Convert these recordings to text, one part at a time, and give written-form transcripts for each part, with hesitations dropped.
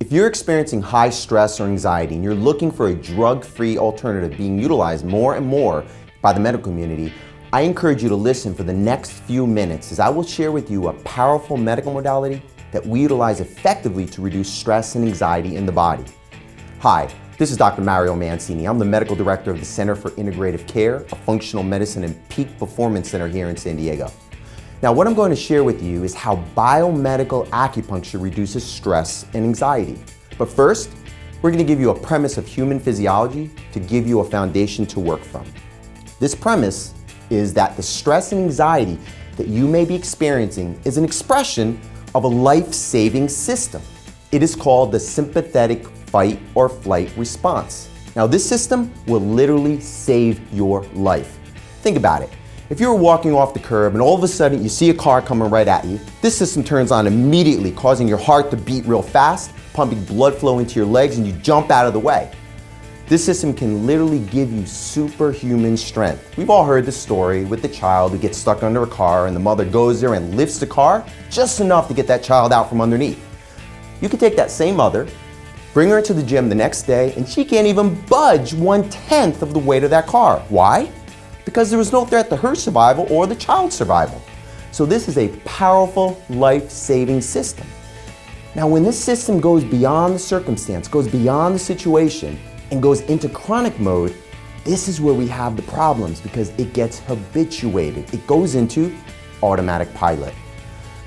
If you're experiencing high stress or anxiety and you're looking for a drug-free alternative being utilized more and more by the medical community, I encourage you to listen for the next few minutes as I will share with you a powerful medical modality that we utilize effectively to reduce stress and anxiety in the body. Hi, this is Dr. Mario Mancini. I'm the Medical Director of the Center for Integrative Care, a functional medicine and peak performance center here in San Diego. Now, what I'm going to share with you is how biomedical acupuncture reduces stress and anxiety. But first, we're going to give you a premise of human physiology to give you a foundation to work from. This premise is that the stress and anxiety that you may be experiencing is an expression of a life-saving system. It is called the sympathetic fight or flight response. Now, this system will literally save your life. Think about it. If you're walking off the curb and all of a sudden you see a car coming right at you, this system turns on immediately, causing your heart to beat real fast, pumping blood flow into your legs, and you jump out of the way. This system can literally give you superhuman strength. We've all heard the story with the child who gets stuck under a car and the mother goes there and lifts the car just enough to get that child out from underneath. You can take that same mother, bring her into the gym the next day, and she can't even budge 1/10 of the weight of that car. Why? Because there was no threat to her survival or the child's survival. So this is a powerful, life-saving system. Now, when this system goes beyond the circumstance, goes beyond the situation, and goes into chronic mode, this is where we have the problems because it gets habituated. It goes into automatic pilot.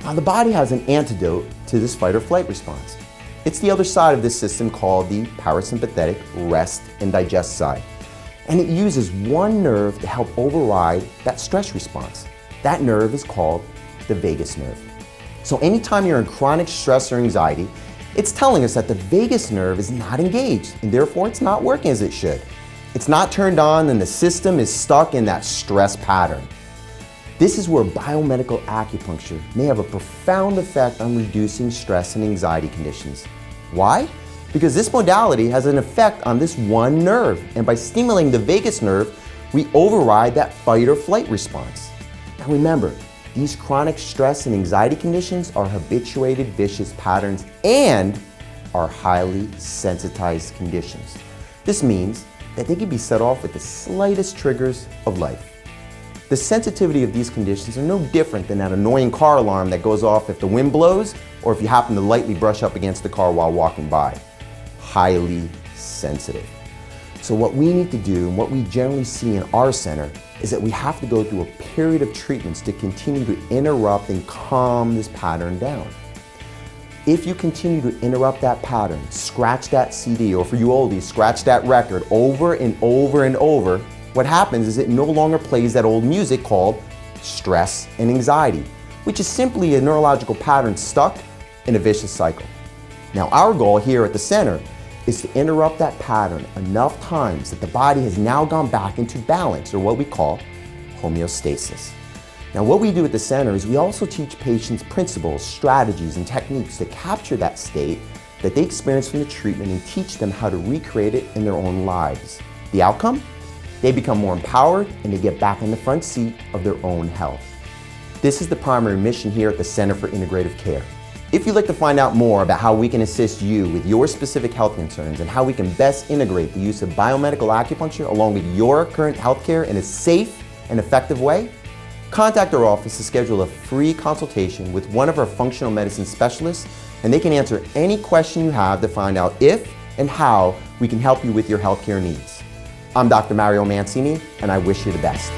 Now, the body has an antidote to this fight or flight response. It's the other side of this system called the parasympathetic rest and digest side. And it uses one nerve to help override that stress response. That nerve is called the vagus nerve. So anytime you're in chronic stress or anxiety, it's telling us that the vagus nerve is not engaged and therefore it's not working as it should. It's not turned on and the system is stuck in that stress pattern. This is where biomedical acupuncture may have a profound effect on reducing stress and anxiety conditions. Why? Because this modality has an effect on this one nerve, and by stimulating the vagus nerve, we override that fight or flight response. Now remember, these chronic stress and anxiety conditions are habituated vicious patterns and are highly sensitized conditions. This means that they can be set off with the slightest triggers of life. The sensitivity of these conditions are no different than that annoying car alarm that goes off if the wind blows or if you happen to lightly brush up against the car while walking by. Highly sensitive. So what we need to do and what we generally see in our center is that we have to go through a period of treatments to continue to interrupt and calm this pattern down. If you continue to interrupt that pattern, scratch that CD, or for you oldies, scratch that record over and over and over, what happens is it no longer plays that old music called stress and anxiety, which is simply a neurological pattern stuck in a vicious cycle. Now, our goal here at the center is to interrupt that pattern enough times that the body has now gone back into balance, or what we call homeostasis. Now, what we do at the center is we also teach patients principles, strategies, and techniques to capture that state that they experience from the treatment and teach them how to recreate it in their own lives. The outcome? They become more empowered and they get back in the front seat of their own health. This is the primary mission here at the Center for Integrative Care. If you'd like to find out more about how we can assist you with your specific health concerns and how we can best integrate the use of biomedical acupuncture along with your current healthcare in a safe and effective way, contact our office to schedule a free consultation with one of our functional medicine specialists, and they can answer any question you have to find out if and how we can help you with your healthcare needs. I'm Dr. Mario Mancini, and I wish you the best.